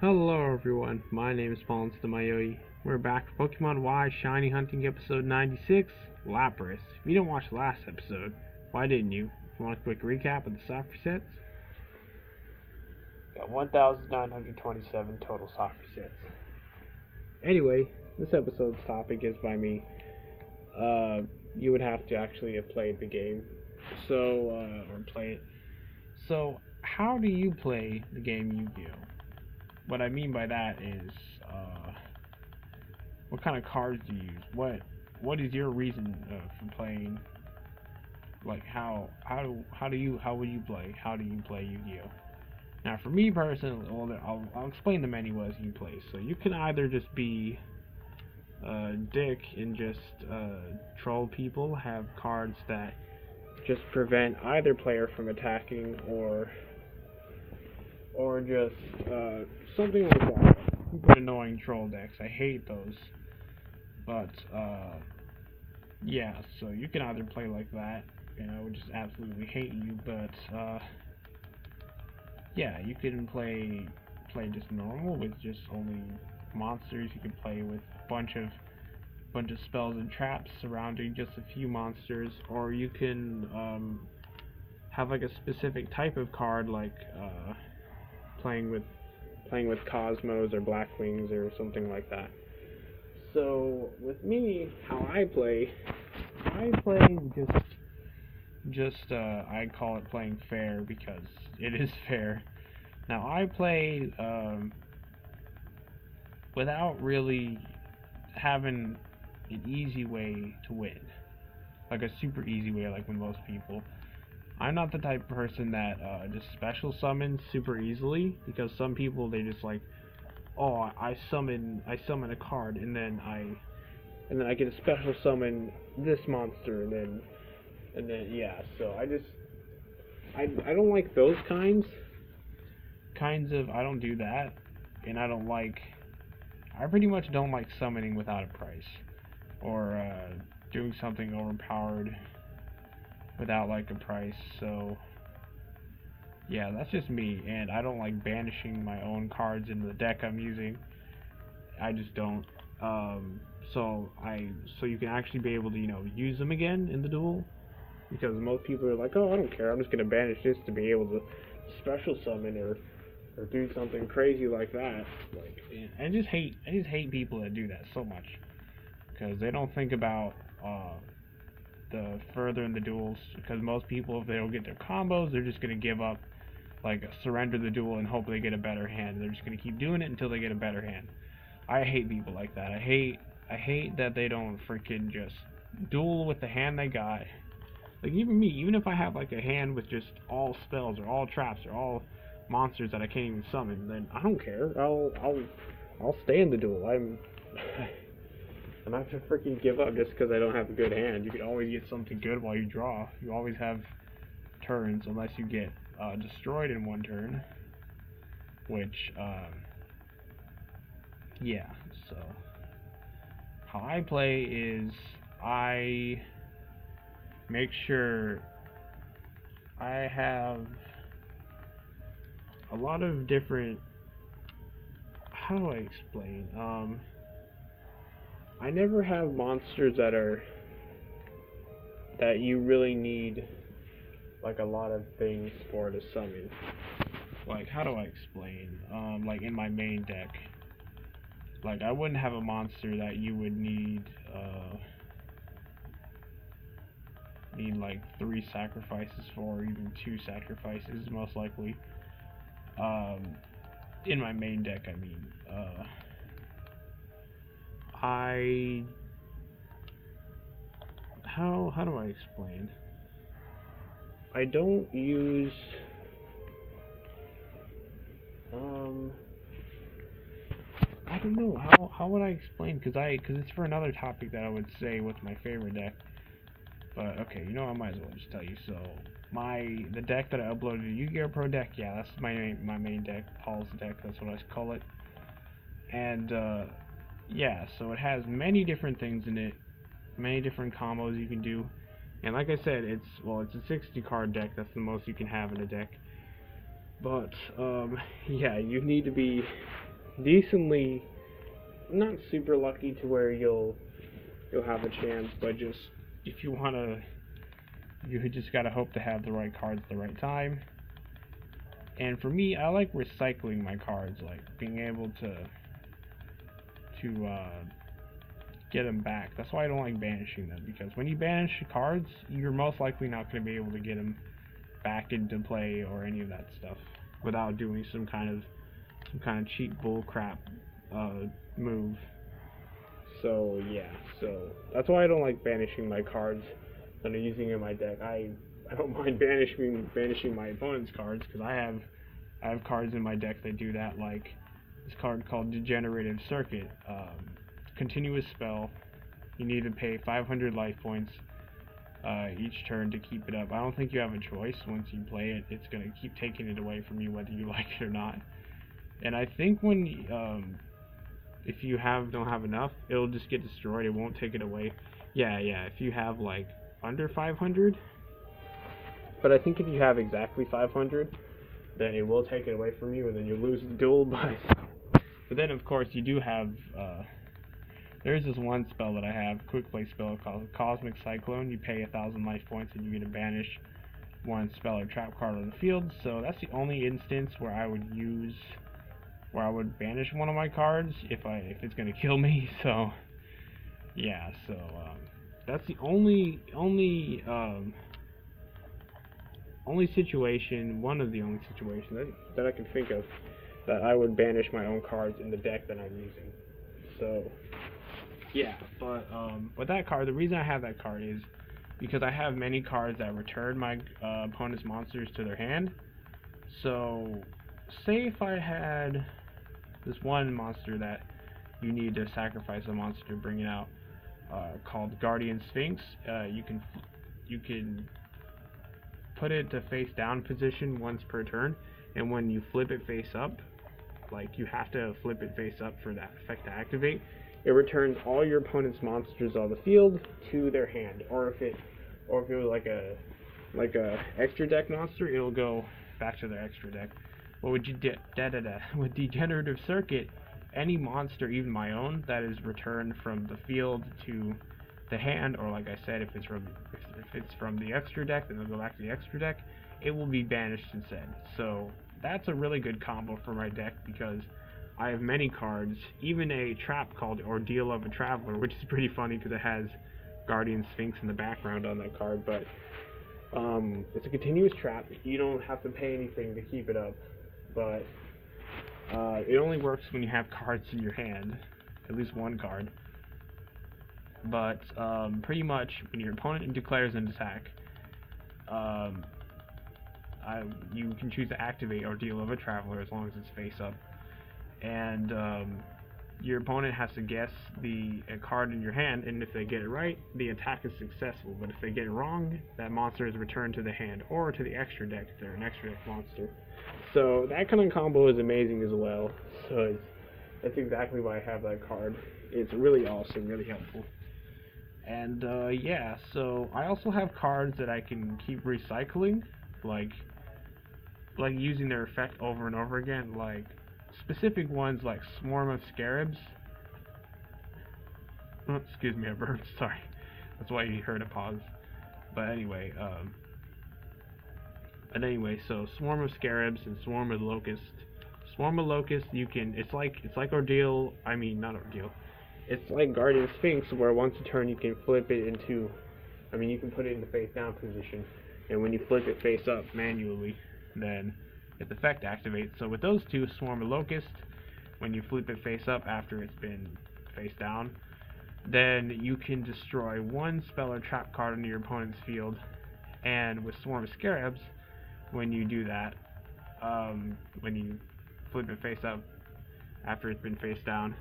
Hello everyone, my name is PauLInstaMyooin. We're back for Pokemon Y Shiny Hunting episode 96, Lapras. If you didn't watch the last episode, why didn't you? If you want a quick recap of the soft resets? Got 1,927 total soft resets. Anyway, this episode's topic is by me. You would have to actually have played the game. Or play it. So, how do you play the game Yu-Gi-Oh? What I mean by that is, what kind of cards do you use? What is your reason for playing? Like how would you play? How do you play Yu-Gi-Oh? Now, for me personally, I'll explain the many ways you play. So you can either just be a dick and just troll people, have cards that just prevent either player from attacking, or just something like that. Super annoying troll decks. I hate those. But yeah, so you can either play like that, and I would just absolutely hate you. But yeah, you can play just normal with just only monsters. You can play with a bunch of spells and traps surrounding just a few monsters, or you can have like a specific type of card, like playing with Cosmos or Blackwings or something like that. So with me, how I play I call it playing fair because it is fair. Now I play without really having an easy way to win, like a super easy way, like with most people. I'm not the type of person that just special summons super easily, because some people, they just like, oh, I summon a card, and then I get a special summon this monster, and then yeah. So I don't like those kinds of I don't do that, and I pretty much don't like summoning without a price, or doing something overpowered without like a price. So yeah, that's just me, and I don't like banishing my own cards into the deck I'm using. I just don't. So you can actually be able to use them again in the duel, because most people are like, oh, I don't care, I'm just gonna banish this to be able to special summon or do something crazy like that. Like, I just hate people that do that so much, because they don't think about the further in the duels. Because most people, if they don't get their combos, they're just gonna give up, like surrender the duel and hope they get a better hand. They're just gonna keep doing it until they get a better hand. I hate people like that. I hate that they don't freaking just duel with the hand they got. Like, even me, even if I have like a hand with just all spells or all traps or all monsters that I can't even summon, then I don't care. I'll stay in the duel. I'm not gonna freaking give up just because I don't have a good hand. You can always get something good while you draw. You always have turns, unless you get destroyed in one turn, which yeah. So how I play is, I make sure I have a lot of different, how do I explain, I never have monsters that you really need like a lot of things for to summon. Like, how do I explain? Like in my main deck, like I wouldn't have a monster that you would need like 3 sacrifices for, or even 2 sacrifices, most likely. In my main deck, I mean. I how do I explain? I don't use I don't know how would I explain, because it's for another topic that I would say what's my favorite deck. But okay, I might as well just tell you. So the deck that I uploaded to Yu-Gi-Oh! Pro deck, yeah, that's my main deck, Paul's deck, that's what I call it. And yeah, so it has many different things in it, many different combos you can do. And like I said, it's a 60 card deck. That's the most you can have in a deck. But yeah, you need to be decently, not super lucky to where you'll have a chance, but just if you wanna, you just gotta hope to have the right cards at the right time. And for me, I like recycling my cards, like being able to get them back. That's why I don't like banishing them, because when you banish cards, you're most likely not going to be able to get them back into play or any of that stuff without doing some kind of cheap bullcrap move. So yeah, so that's why I don't like banishing my cards that I'm using in my deck. I don't mind banishing my opponent's cards, because I have cards in my deck that do that, like this card called Degenerative Circuit. Continuous spell. You need to pay 500 life points each turn to keep it up. I don't think you have a choice. Once you play it, it's going to keep taking it away from you whether you like it or not. And I think when if you don't have enough, it'll just get destroyed. It won't take it away. Yeah, if you have like under 500, but I think if you have exactly 500, then it will take it away from you, and then you lose the duel. But then of course you do have there's this one spell that I have, quick play spell called Cosmic Cyclone. You pay 1,000 life points and you get to banish one spell or trap card on the field. So that's the only instance where I would banish one of my cards if it's gonna kill me. So yeah, so that's the only situation, one of the only situations that I can think of that I would banish my own cards in the deck that I'm using. So yeah, but with that card, the reason I have that card is because I have many cards that return my opponent's monsters to their hand. So say if I had this one monster that you need to sacrifice a monster to bring it out, called Guardian Sphinx, you can put it to face down position once per turn, and when you flip it face up, like you have to flip it face up for that effect to activate, it returns all your opponent's monsters on the field to their hand. Or if it was like a extra deck monster, it'll go back to their extra deck. But with with Degenerative Circuit, any monster, even my own, that is returned from the field to the hand, or like I said, if it's from the extra deck, then it'll go back to the extra deck. It will be banished instead. So that's a really good combo for my deck, because I have many cards, even a trap called Ordeal of a Traveler, which is pretty funny because it has Guardian Sphinx in the background on that card, but it's a continuous trap. You don't have to pay anything to keep it up, but it only works when you have cards in your hand, at least one card. But pretty much when your opponent declares an attack, you can choose to activate Ordeal of a Traveler as long as it's face up. And your opponent has to guess a card in your hand, and if they get it right, the attack is successful. But if they get it wrong, that monster is returned to the hand or to the extra deck if they're an extra deck monster. So that kind of combo is amazing as well. So that's exactly why I have that card. It's really awesome, really helpful. And yeah, so I also have cards that I can keep recycling, like using their effect over and over again, like specific ones like Swarm of Scarabs. Oh, excuse me, I burped, sorry. That's why you heard a pause. But anyway, so Swarm of Scarabs and Swarm of Locust. Swarm of Locust, it's like Ordeal, not Ordeal. It's like Guardian Sphinx, where once a turn you can flip it into, you can put it in the face down position, and when you flip it face up manually, then its effect activates. So with those two, Swarm of Locust, when you flip it face up after it's been face down, then you can destroy one spell or trap card into your opponent's field. And with Swarm of Scarabs, when you do that, when you flip it face up after it's been face down,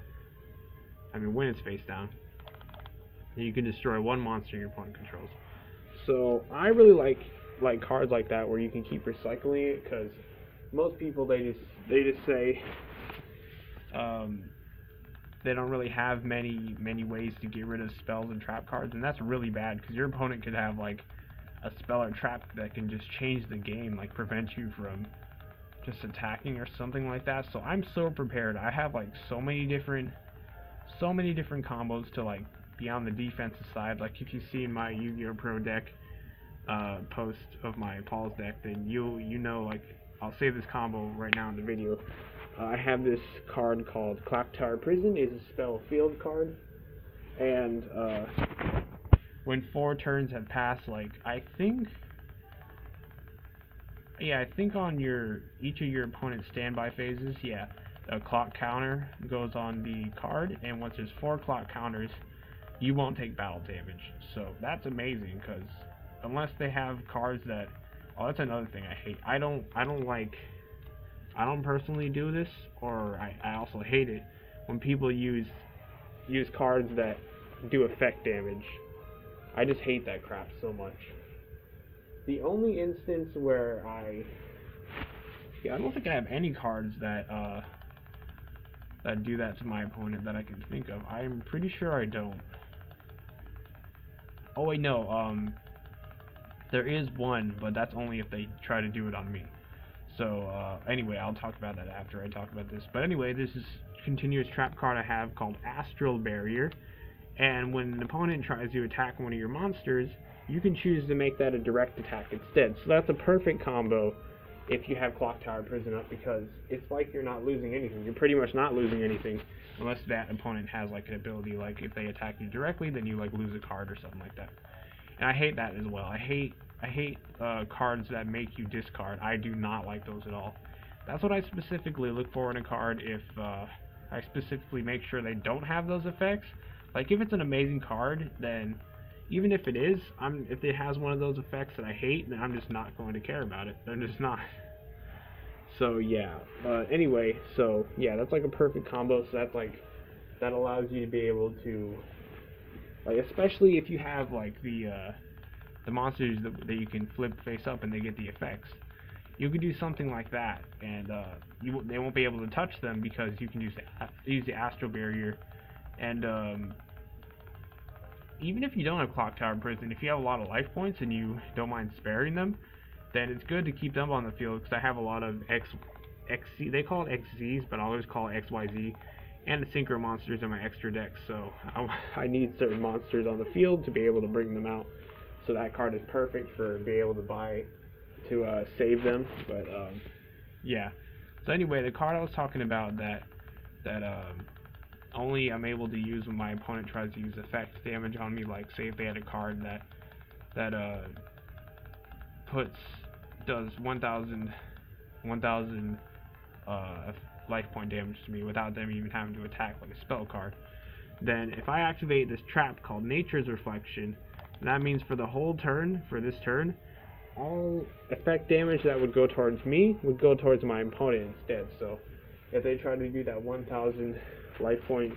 when it's face down, you can destroy one monster your opponent controls. So I really like cards like that where you can keep recycling it, because most people they just say they don't really have many ways to get rid of spells and trap cards, and that's really bad, because your opponent could have like a spell or trap that can just change the game, like prevent you from just attacking or something like that. So I'm so prepared. I have like so many different combos to like be on the defensive side. Like if you see in my Yu-Gi-Oh! Pro deck post of my Paul's deck, then you know, like, I'll say this combo right now in the video. I have this card called Clock Tower Prison. It's a spell field card, and when 4 turns have passed, like I think on each of your opponent's standby phases, a clock counter goes on the card, and once there's 4 clock counters, you won't take battle damage. So that's amazing, because unless they have cards that, that's another thing I hate. I don't personally do this, or I also hate it when people use cards that do effect damage. I just hate that crap so much. The only instance where I don't think I have any cards that do that to my opponent that I can think of. I'm pretty sure I don't. Oh wait, no. There is one, but that's only if they try to do it on me. So anyway, I'll talk about that after I talk about this. But anyway, this is a continuous trap card I have called Astral Barrier. And when an opponent tries to attack one of your monsters, you can choose to make that a direct attack instead. So that's a perfect combo if you have Clock Tower Prison up, because it's like you're not losing anything. You're pretty much not losing anything unless that opponent has like an ability, like if they attack you directly, then you like lose a card or something like that. And I hate that as well. I hate cards that make you discard. I do not like those at all. That's what I specifically look for in a card. If I specifically make sure they don't have those effects. Like if it's an amazing card, then even if it is, if it has one of those effects that I hate, then I'm just not going to care about it. I'm just not. So yeah. Anyway, so yeah, that's like a perfect combo. So that's like, that allows you to be able to, like, especially if you have like the monsters that you can flip face up and they get the effects. You could do something like that, and they won't be able to touch them because you can use the Astral Barrier. And even if you don't have Clock Tower Prison, if you have a lot of life points and you don't mind sparing them, then it's good to keep them on the field, because I have a lot of XC, they call it XZs, but I always call it XYZ, and the Synchro monsters in my extra deck, so I need certain monsters on the field to be able to bring them out. So that card is perfect for being able to buy to save them. But yeah. So anyway, the card I was talking about that only I'm able to use when my opponent tries to use effect damage on me, like say if they had a card that does 1,000 life point damage to me without them even having to attack, like a spell card. Then if I activate this trap called Nature's Reflection, that means for the whole turn, for this turn, all effect damage that would go towards me would go towards my opponent instead. So if they try to do that 1,000 life point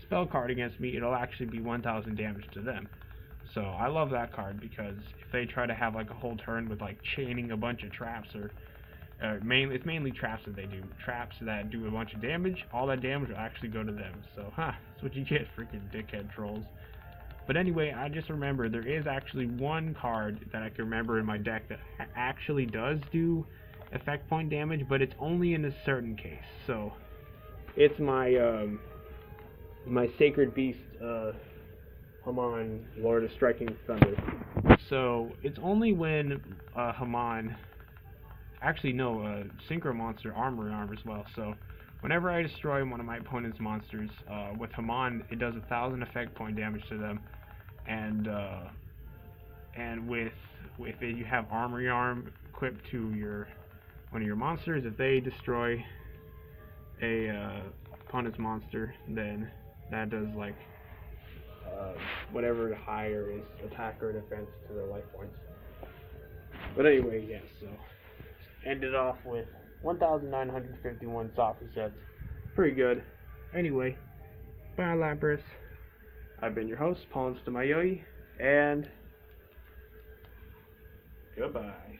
spell card against me, it'll actually be 1,000 damage to them. So I love that card, because if they try to have like a whole turn with like chaining a bunch of traps, or it's mainly traps that they do. Traps that do a bunch of damage, all that damage will actually go to them. So, that's what you get, freaking dickhead trolls. But anyway, I just remember there is actually one card that I can remember in my deck that actually does do effect point damage, but it's only in a certain case. So, it's my my Sacred Beast, Haman, Lord of Striking Thunder. So, it's only when Haman, actually no, Synchro Monster, Armor as well. So, whenever I destroy one of my opponent's monsters, with Haman, it does 1,000 effect point damage to them, and if you have Armory Arm equipped to one of your monsters, if they destroy a opponent's monster, then that does like whatever higher is attack or defense to their life points. But anyway, yeah, so ended off with 1,951 soft resets. Pretty good. Anyway, bye Lapras. I've been your host, PauLInstaMyooin, and goodbye.